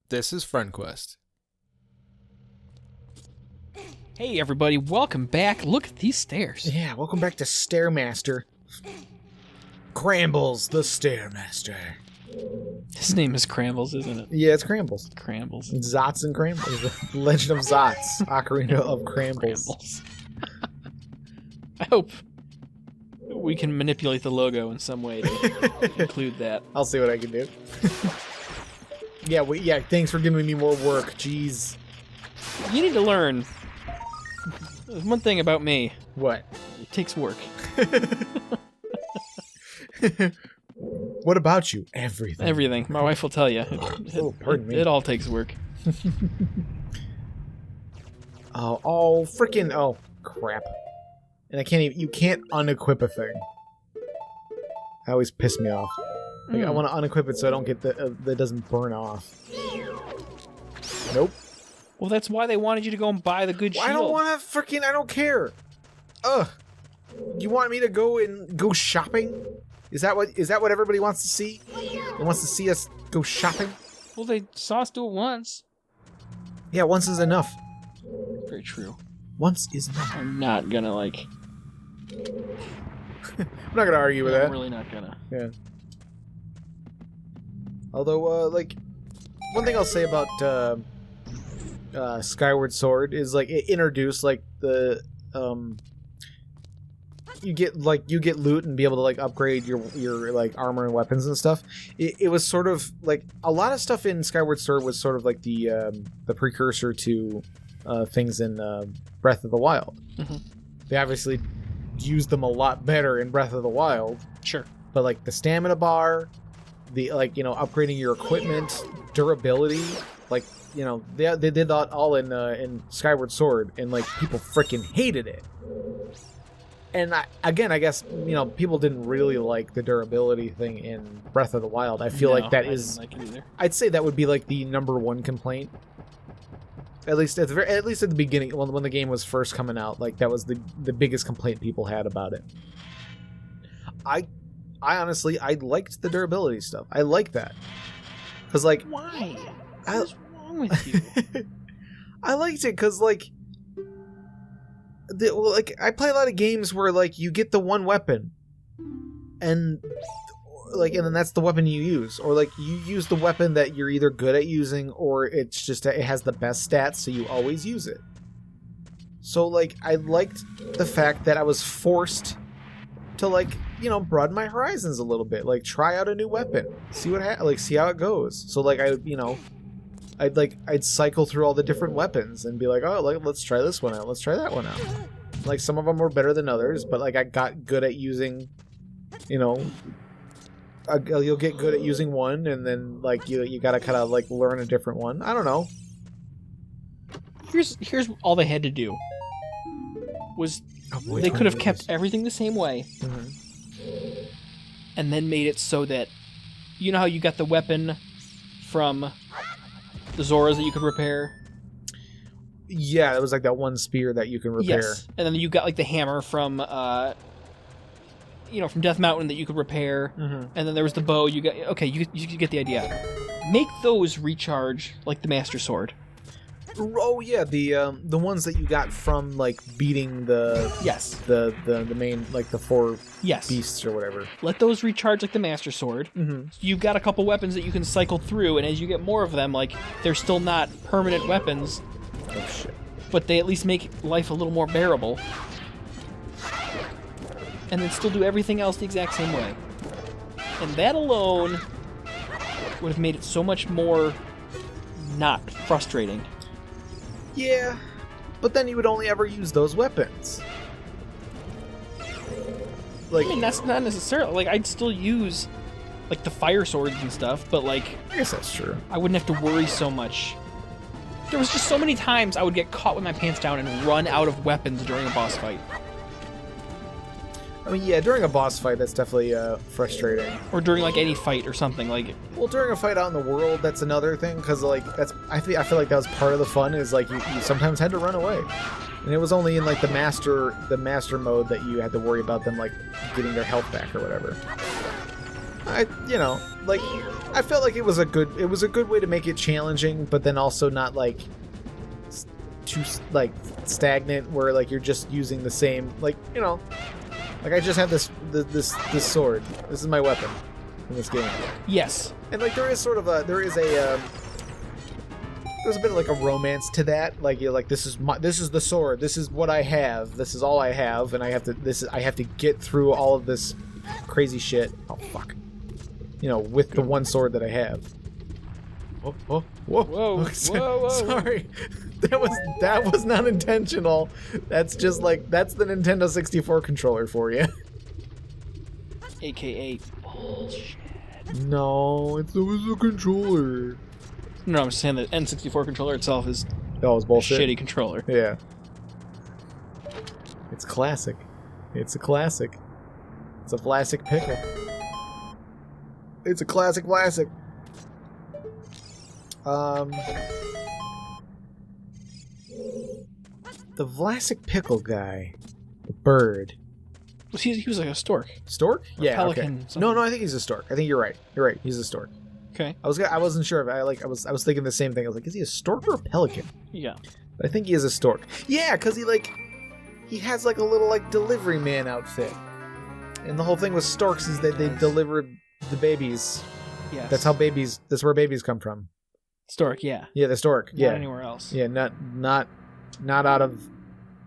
This is FriendQuest. Hey everybody, welcome back. Look at these stairs. Yeah, welcome back to Stairmaster. Crambles, the Stairmaster. His name is Crambles, isn't it? Yeah, it's Crambles. Crambles. Zots and Crambles. The Legend of Zots. Ocarina of Crambles. Crambles. I hope we can manipulate the logo in some way to include that. I'll see what I can do. Yeah, thanks for giving me more work. Jeez. You need to learn. There's one thing about me. What? It takes work. What about you? Everything. Everything. My wife will tell you. Pardon me. It all takes work. Oh, crap. And I can't even, you can't unequip a thing. That always piss me off. Like, I want to unequip it so I don't get that doesn't burn off. Nope. Well, that's why they wanted you to go and buy the good shield. I don't want to I don't care. Ugh. You want me to go shopping? Is that what everybody wants to see? They wants to see us go shopping? Well, they saw us do it once. Yeah, once is enough. Very true. Once is enough. I'm not gonna, I'm not gonna argue with that. I'm really not gonna. Yeah. Although, one thing I'll say about Skyward Sword is, it introduced, the, you get loot and be able to, upgrade your armor and weapons and stuff. It was sort of, a lot of stuff in Skyward Sword was sort of, the precursor to, things in, Breath of the Wild. Mm-hmm. They obviously used them a lot better in Breath of the Wild. Sure. But, the stamina bar, the upgrading your equipment, durability, they did that all in Skyward Sword, and people freaking hated it. And I guess people didn't really like the durability thing in Breath of the Wild. I feel like that is, I didn't like it either. I'd say that would be the number one complaint. At least at the beginning, when the game was first coming out, that was the biggest complaint people had about it. I honestly, I liked the durability stuff. I like that. Because, why? What's wrong with you? I liked it because, I play a lot of games where, you get the one weapon, and then that's the weapon you use. Or, you use the weapon that you're either good at using, or it's just, it has the best stats, so you always use it. So, I liked the fact that I was forced to, broaden my horizons a little bit, try out a new weapon, see see how it goes. So I'd cycle through all the different weapons and be let's try this one out, let's try that one out. Some of them were better than others, but I got good at using, you'll get good at using one, and then you gotta kind of learn a different one. I don't know. Here's all they had to do was they could have kept everything the same way. Mm-hmm. And then made it so that, you know how you got the weapon from the Zoras that you could repair? Yeah, it was that one spear that you can repair. Yes, and then you got the hammer from, from Death Mountain that you could repair. Mm-hmm. And then there was the bow. You got you get the idea. Make those recharge like the Master Sword. Oh yeah, the ones that you got from beating the the main the four beasts or whatever. Let those recharge like the Master Sword. Mm-hmm. You've got a couple weapons that you can cycle through, and as you get more of them, they're still not permanent weapons. Oh shit! But they at least make life a little more bearable, and then still do everything else the exact same way. And that alone would have made it so much more not frustrating. Yeah, but then you would only ever use those weapons. I mean, that's not necessarily... I'd still use, the fire swords and stuff, but, I guess that's true. I wouldn't have to worry so much. There was just so many times I would get caught with my pants down and run out of weapons during a boss fight. I mean, yeah, during a boss fight, that's definitely frustrating. Or during any fight or something Well, during a fight out in the world, that's another thing, because that's I feel like that was part of the fun. Is you sometimes had to run away, and it was only in the master mode that you had to worry about them getting their health back or whatever. I felt like it was a good way to make it challenging, but then also not like too like stagnant, where like you're just using the same, like I just have this sword. This is my weapon in this game. Yes. And like there's a bit of like a romance to that. Like you're like, this is the sword. This is what I have. This is all I have, and I have to get through all of this crazy shit. Oh fuck. With the one sword that I have. Whoa. Whoa. Sorry. That was not intentional. That's just like, that's the Nintendo 64 controller for you. AKA bullshit. No, it was a controller. No, I'm saying the N64 controller itself is it's bullshit. A shitty controller. Yeah. It's classic. It's a classic. It's a classic pickle. It's a classic. The Vlasic Pickle guy, the bird. He was like a stork. Stork? Or yeah. Pelican. Okay. No, I think he's a stork. I think you're right. You're right. He's a stork. Okay. I wasn't sure if I was thinking the same thing. I was like, is he a stork or a pelican? Yeah. But I think he is a stork. Yeah, because he has like a little like delivery man outfit, and the whole thing with storks is that they deliver the babies. Yes. That's where babies come from. Stork, yeah. Yeah, the stork. Not yeah. anywhere else. Yeah, not out of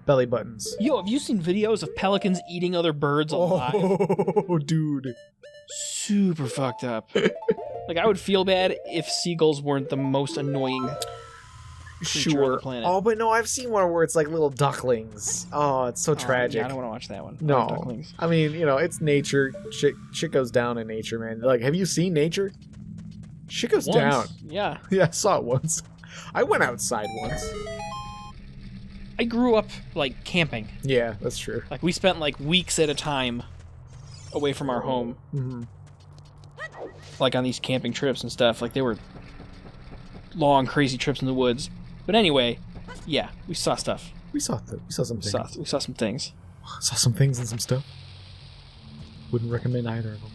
belly buttons. Yo, have you seen videos of pelicans eating other birds alive? Oh, dude. Super fucked up. Like, I would feel bad if seagulls weren't the most annoying creature on the planet. Oh, but no, I've seen one where it's like little ducklings. Oh, it's so tragic. Yeah, I don't want to watch that one. No. Ducklings. I mean, it's nature. Shit goes down in nature, man. Like, have you seen nature? Shit goes down. Yeah. Yeah, I saw it once. I went outside once. I grew up, like, camping. Yeah, that's true. Like, we spent, like, weeks at a time away from our home. Mm-hmm. Like, on these camping trips and stuff. Like, they were long, crazy trips in the woods. But anyway, yeah, we saw stuff. We saw some things. We saw some things. Saw some things and some stuff. Wouldn't recommend either of them.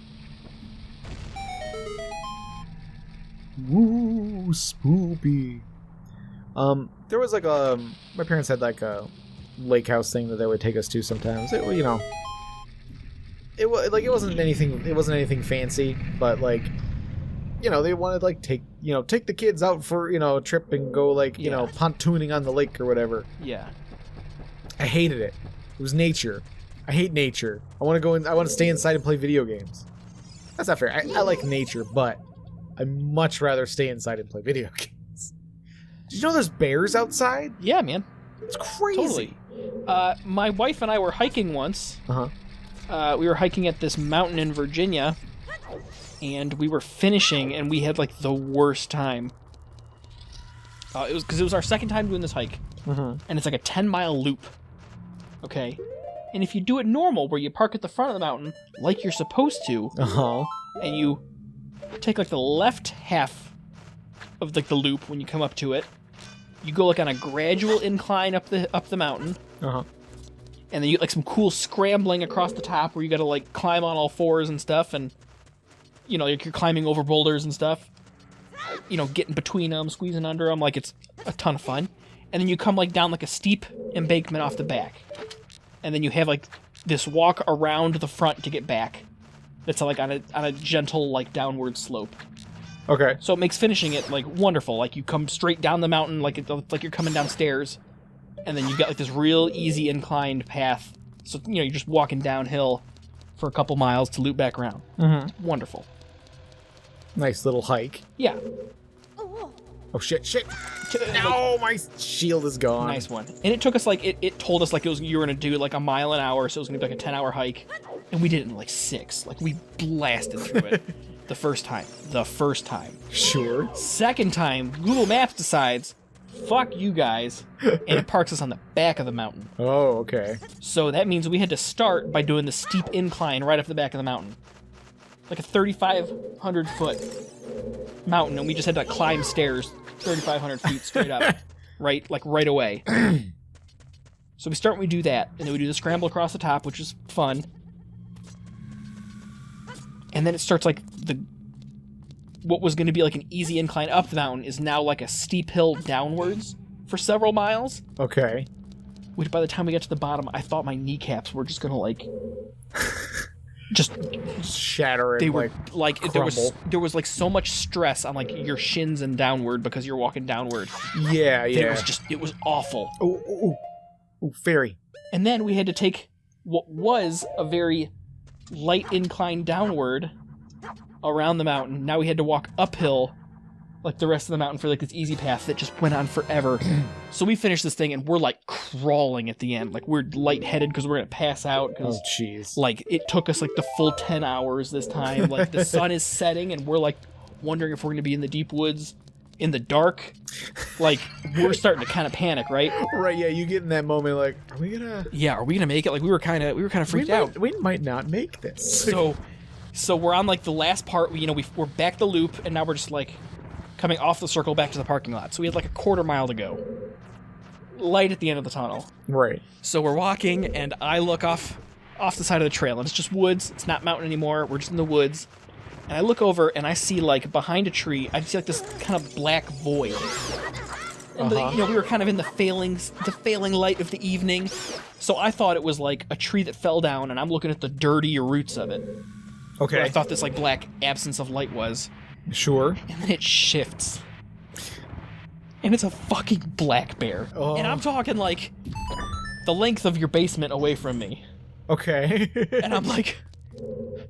Woo, spoopy. There was like my parents had like a lake house thing that they would take us to sometimes. It wasn't anything fancy, but like, they wanted like take the kids out for, a trip and go like, pontooning on the lake or whatever. Yeah. I hated it. It was nature. I hate nature. I want to stay inside and play video games. That's not fair. I like nature, but I'd much rather stay inside and play video games. Did you know there's bears outside? Yeah, man. It's crazy. Totally. My wife and I were hiking once. Uh-huh. We were hiking at this mountain in Virginia, and we were finishing, and we had, like, the worst time. It was our second time doing this hike, and it's like a 10-mile loop. Okay? And if you do it normal, where you park at the front of the mountain, like you're supposed to, and you take like the left half of like the loop when you come up to it, you go like on a gradual incline up the mountain, and then you get like some cool scrambling across the top where you gotta like climb on all fours and stuff, and like you're climbing over boulders and stuff, getting between them, squeezing under them, like it's a ton of fun. And then you come like down like a steep embankment off the back, and then you have like this walk around the front to get back. That's like on a gentle like downward slope. Okay. So it makes finishing it like wonderful. Like you come straight down the mountain like you're coming downstairs, and then you've got like this real easy inclined path. So you're just walking downhill for a couple miles to loop back around. Mm-hmm. Wonderful. Nice little hike. Yeah. Oh shit! No, my shield is gone. Nice one. And it took us like it told us like you were gonna do like a mile an hour, so it was gonna be like a 10-hour hike, and we did it in like 6. Like we blasted through it the first time. Sure. Second time, Google Maps decides, fuck you guys, and it parks us on the back of the mountain. Oh, okay. So that means we had to start by doing the steep incline right up the back of the mountain, like a 3,500 foot mountain, and we just had to climb stairs 3,500 feet straight up, right away. So we do that, and then we do the scramble across the top, which is fun. And then it starts like what was going to be like an easy incline up the mountain is now like a steep hill downwards for several miles. Okay. Which by the time we got to the bottom, I thought my kneecaps were just going to like just shatter. They were like crumble. there was like so much stress on like your shins and downward because you're walking downward. Yeah. It was awful. Oh, fairy. And then we had to take what was a very light incline downward around the mountain. Now we had to walk uphill like the rest of the mountain for like this easy path that just went on forever. So we finished this thing and we're like crawling at the end. Like we're lightheaded because we're going to pass out. Oh, jeez. Like it took us like the full 10 hours this time. Like the sun is setting and we're like wondering if we're going to be in the deep woods in the dark. Like we're starting to kind of panic, right? Right, yeah, you get in that moment like, are we going to make it? Like we were kind of freaked out. We might not make this. So we're on like the last part, we're back the loop and now we're just like coming off the circle back to the parking lot. So we had like a quarter mile to go. Light at the end of the tunnel. Right. So we're walking and I look off the side of the trail and it's just woods. It's not mountain anymore. We're just in the woods. And I look over and I see like behind a tree, I see like this kind of black void. And we were kind of in the failing light of the evening. So I thought it was like a tree that fell down and I'm looking at the dirty roots of it. Okay. Where I thought this like black absence of light was. Sure. And then it shifts. And it's a fucking black bear. Oh. And I'm talking like the length of your basement away from me. Okay. And I'm like,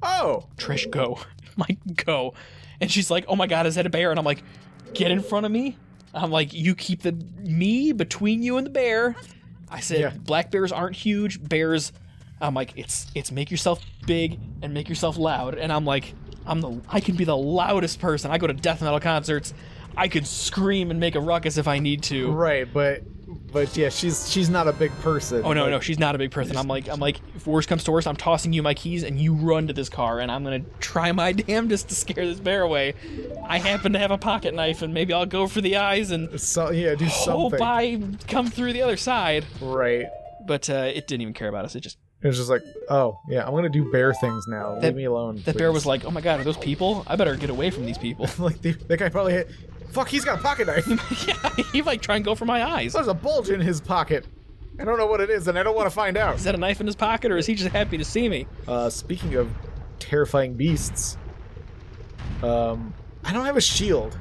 oh. Trish, go. I'm like, go. And she's like, oh my God, is that a bear? And I'm like, get in front of me. I'm like, you keep me between you and the bear. I said, Black bears aren't huge. Bears, I'm like, it's make yourself big and make yourself loud. And I'm like, I can be the loudest person. I go to death metal concerts. I could scream and make a ruckus if I need to. Right, but yeah, she's not a big person. Oh no, she's not a big person. I'm like, if worst comes to worst, I'm tossing you my keys and you run to this car and I'm gonna try my damnedest to scare this bear away. I happen to have a pocket knife and maybe I'll go for the eyes and do something. Hope I come through the other side. Right. But it didn't even care about us. It was just like, oh yeah, I'm gonna do bear things now. Leave me alone. That bear was like, oh my God, are those people? I better get away from these people. Like that guy probably hit. Fuck, he's got a pocket knife. Yeah, he might try and go for my eyes. There's a bulge in his pocket. I don't know what it is, and I don't want to find out. Is that a knife in his pocket, or is he just happy to see me? Speaking of terrifying beasts, I don't have a shield.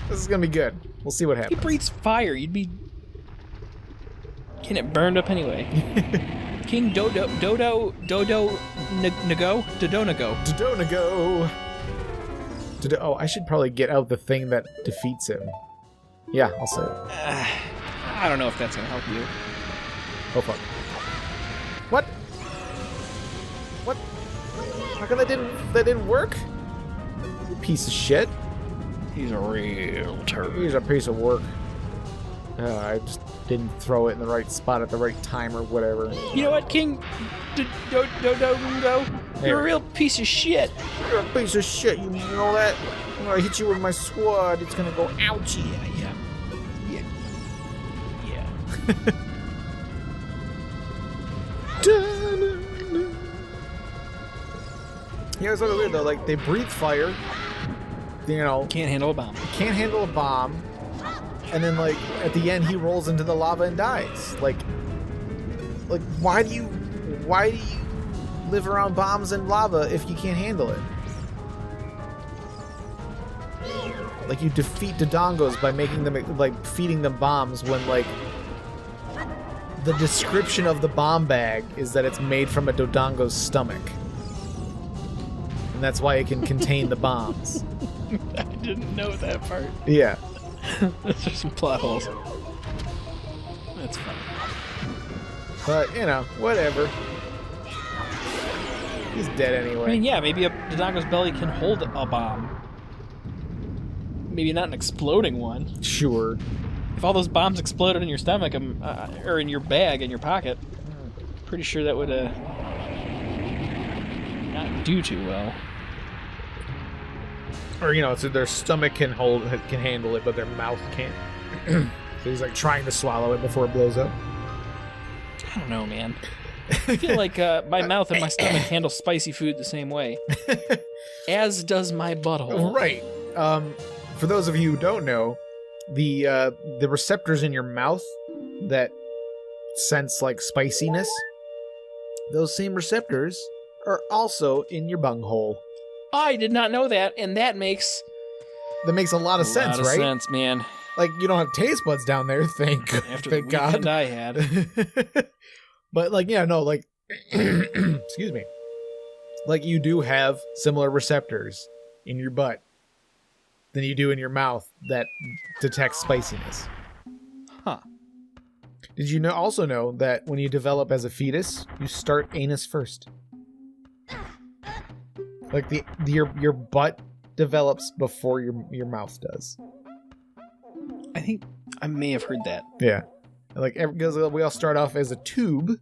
This is gonna be good. We'll see what happens. He breathes fire. You'd be getting it burned up anyway. King Dodonago. Oh, I should probably get out the thing that defeats him. Yeah, I'll say it. I don't know if that's gonna help you. Oh fuck. What? What? How come that didn't work? You piece of shit. He's a real turd. He's a piece of work. I just didn't throw it in the right spot at the right time or whatever. You know what, King Dodo? You're a real piece of shit. You're a piece of shit, you know that? I'm gonna hit you with my sword, it's gonna go ouchie. Yeah. Yeah, it's really weird though, like they breathe fire, Can't handle a bomb. Can't handle a bomb. And then, like, at the end, he rolls into the lava and dies. Like, why do you live around bombs and lava if you can't handle it? Like, you defeat Dodongos by making them, like, feeding them bombs when, like, the description of the bomb bag is that it's made from a Dodongo's stomach. And that's why it can contain the bombs. I didn't know that part. Yeah. Those are some plot holes. That's funny. But, whatever. He's dead anyway. I mean, yeah, maybe a Dodongo's belly can hold a bomb. Maybe not an exploding one. Sure. If all those bombs exploded in your stomach or in your bag, in your pocket, pretty sure that would not do too well. Or, so their stomach can handle it, but their mouth can't. So he's like trying to swallow it before it blows up. I don't know, man. I feel like my mouth and my stomach handle spicy food the same way. As does my butthole. Right. For those of you who don't know, the receptors in your mouth that sense like spiciness, those same receptors are also in your bunghole. I did not know that, and that makes a lot of sense, right? Sense, man. Like, you don't have taste buds down there, thank After the God. weekend I had. But, like, yeah, no, like, excuse me. Like, you do have similar receptors in your butt than you do in your mouth that detect spiciness. Huh. Did you also know that when you develop as a fetus, you start anus first? Like, your butt develops before your mouth does. I think I may have heard that. Yeah. Like, because we all start off as a tube,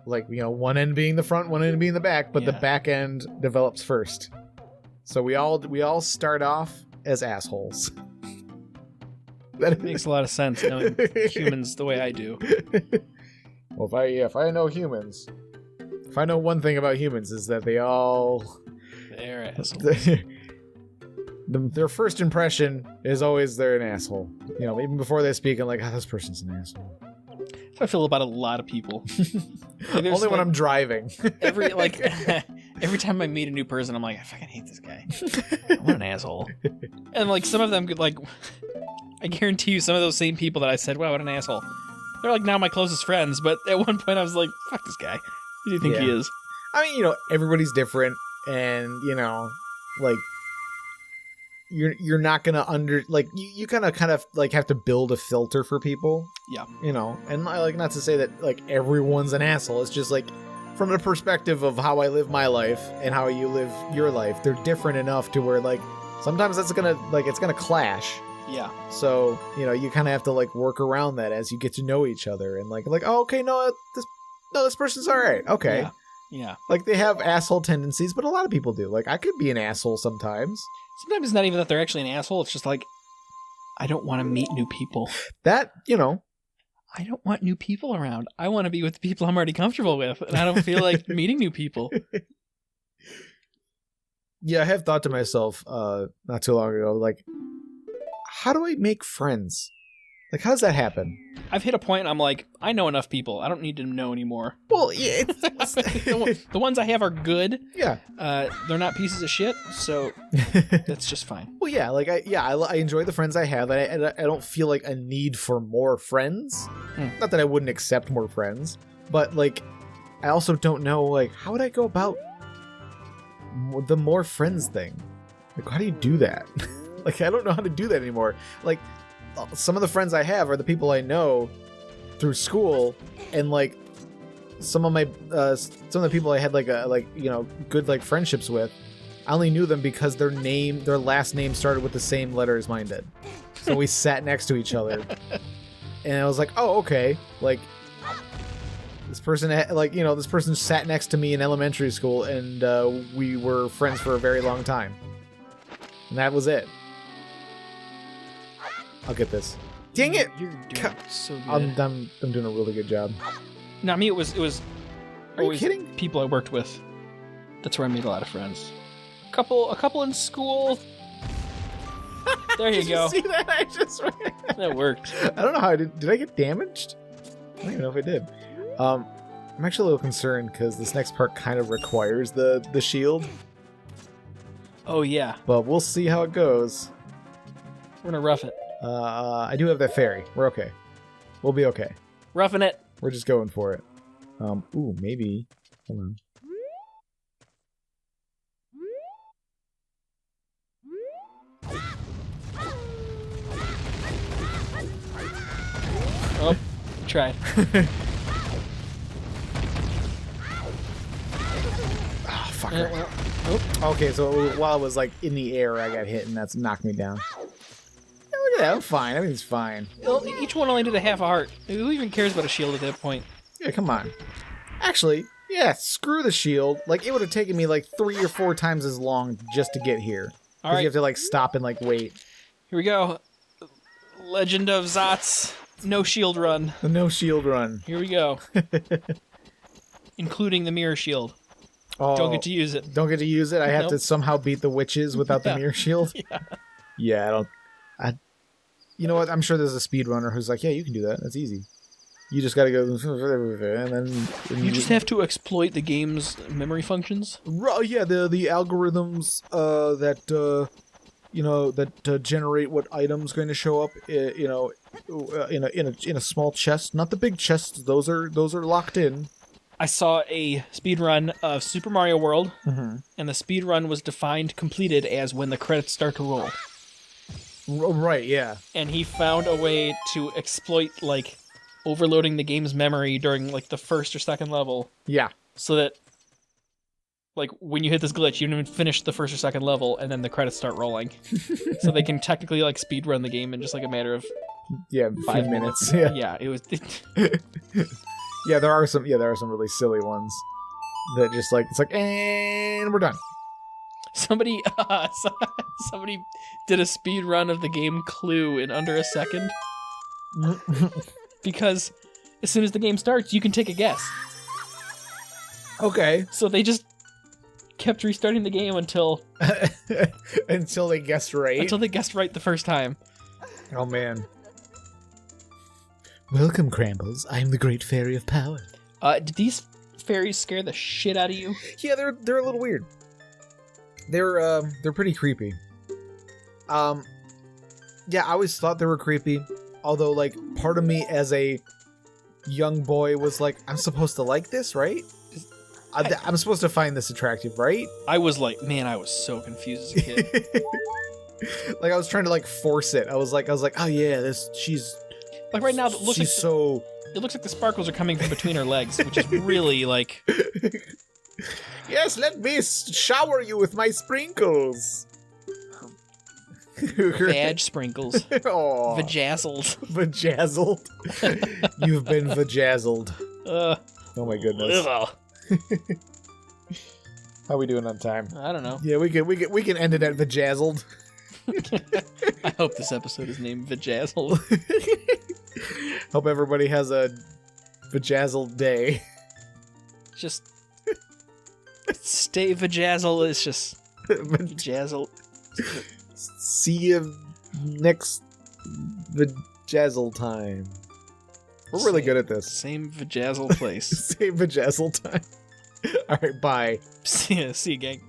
like, you know, one end being the front, one end being the back, but the back end develops first. So we all start off as assholes. That makes a lot of sense, knowing humans the way I do. Well, if I know humans, if I know one thing about humans is that they're assholes. Their first impression is always they're an asshole. You know, even before they speak, I'm like, this person's an asshole. That's how I feel about a lot of people. Like, only when I'm driving. Every time I meet a new person, I'm like, I fucking hate this guy. What an asshole. And like some of them, like, I guarantee you, some of those same people that I said, wow, what an asshole. They're like now my closest friends, but at one point I was like, fuck this guy. Who do you think he is? I mean, you know, everybody's different, and you know, like, you're not gonna you kind of like have to build a filter for people. Yeah. You know, and I like not to say that like everyone's an asshole. It's just like from the perspective of how I live my life and how you live your life, they're different enough to where like sometimes it's gonna clash. Yeah. So, you know, you kind of have to like work around that as you get to know each other and like oh, okay, this person's all right. Okay. Yeah. Like they have asshole tendencies, but a lot of people do. Like I could be an asshole sometimes. Sometimes it's not even that they're actually an asshole. It's just like, I don't want to meet new people. That, you know. I don't want new people around. I want to be with the people I'm already comfortable with. And I don't feel like meeting new people. Yeah, I have thought to myself not too long ago, like, how do I make friends? Like, how does that happen? I've hit a point I'm like, I know enough people. I don't need to know anymore. Well, yeah. The ones I have are good. Yeah. They're not pieces of shit, so that's just fine. Well, yeah, like, I enjoy the friends I have, and I don't feel like a need for more friends. Not that I wouldn't accept more friends, but, like, I also don't know, like, how would I go about the more friends thing? Like, how do you do that? Like, I don't know how to do that anymore. Like, some of the friends I have are the people I know through school, and like some of the people I had good like friendships with, I only knew them because their last name started with the same letter as mine did. So we sat next to each other, and I was like, oh, okay, like this person this person sat next to me in elementary school, and we were friends for a very long time, and that was it. I'll get this. Dang it! You're doing so good. I'm doing a really good job. No, me, it was Are you always kidding? people I worked with. That's where I made a lot of friends. A couple in school. There you go. See that? I just That worked. I don't know how I did. Did I get damaged? I don't even know if I did. I'm actually a little concerned because this next part kind of requires the shield. Oh yeah. But we'll see how it goes. We're gonna rough it. I do have that fairy. We're okay. We'll be okay. Roughing it. We're just going for it. Ooh, maybe. Hold on. Oh, tried. Oh, fucker. Okay, so while I was like in the air, I got hit, and that's knocked me down. Look at that, I'm fine. Everything's fine. Well, each one only did a half a heart. Who even cares about a shield at that point? Yeah, come on. Actually, yeah, screw the shield. Like, it would have taken me like 3 or 4 times as long just to get here. All right. You have to like stop and like wait. Here we go. Legend of Zot's no shield run. The no shield run. Here we go. including the mirror shield. Oh, Don't get to use it. Don't get to use it? I have Nope. to somehow beat the witches without the mirror shield? Yeah. Yeah, you know what? I'm sure there's a speedrunner who's like, yeah, you can do that. That's easy. You just gotta go, and then... You just have to exploit the game's memory functions. Yeah, the algorithms that generate what item's going to show up, in a small chest. Not the big chests. Those are locked in. I saw a speedrun of Super Mario World, Mm-hmm. and the speedrun was completed as when the credits start to roll. Right, yeah. And he found a way to exploit, like, overloading the game's memory during, like, the first or second level. Yeah. So that, like, when you hit this glitch, you don't even finish the first or second level, and then the credits start rolling. So they can technically, like, speedrun the game in just, like, a matter of 5 minutes. minutes. Yeah. It was... Yeah, there are some really silly ones that just, like, it's like, and we're done. Somebody did a speed run of the game Clue in under a second. Because as soon as the game starts, you can take a guess. Okay. So they just kept restarting the game until until they guessed right. Until they guessed right the first time. Oh man. Welcome, Crambles. I'm the Great Fairy of Power. Did these fairies scare the shit out of you? Yeah, they're a little weird. They're pretty creepy. Yeah, I always thought they were creepy. Although, like, part of me as a young boy was like, I'm supposed to like this, right? I'm supposed to find this attractive, right? I was like, man, I was so confused as a kid. Like, I was trying to, like, force it. I was like, oh yeah, she's... Like, right now, it looks she's so... It looks like the sparkles are coming from between her legs, which is really, like... Yes, let me shower you with my sprinkles. Badge sprinkles. Aw. Vajazzled. Vajazzled. You've been vajazzled. Oh my goodness. How we doing on time? I don't know. Yeah, we can end it at vajazzled. I hope this episode is named Vajazzled. Hope everybody has a vajazzled day. Just stay vajazzled. It's just vajazzled. See you next vajazzle time. We're really good at this. Same vajazzle place. Same vajazzle time. All right, bye. See ya, gang.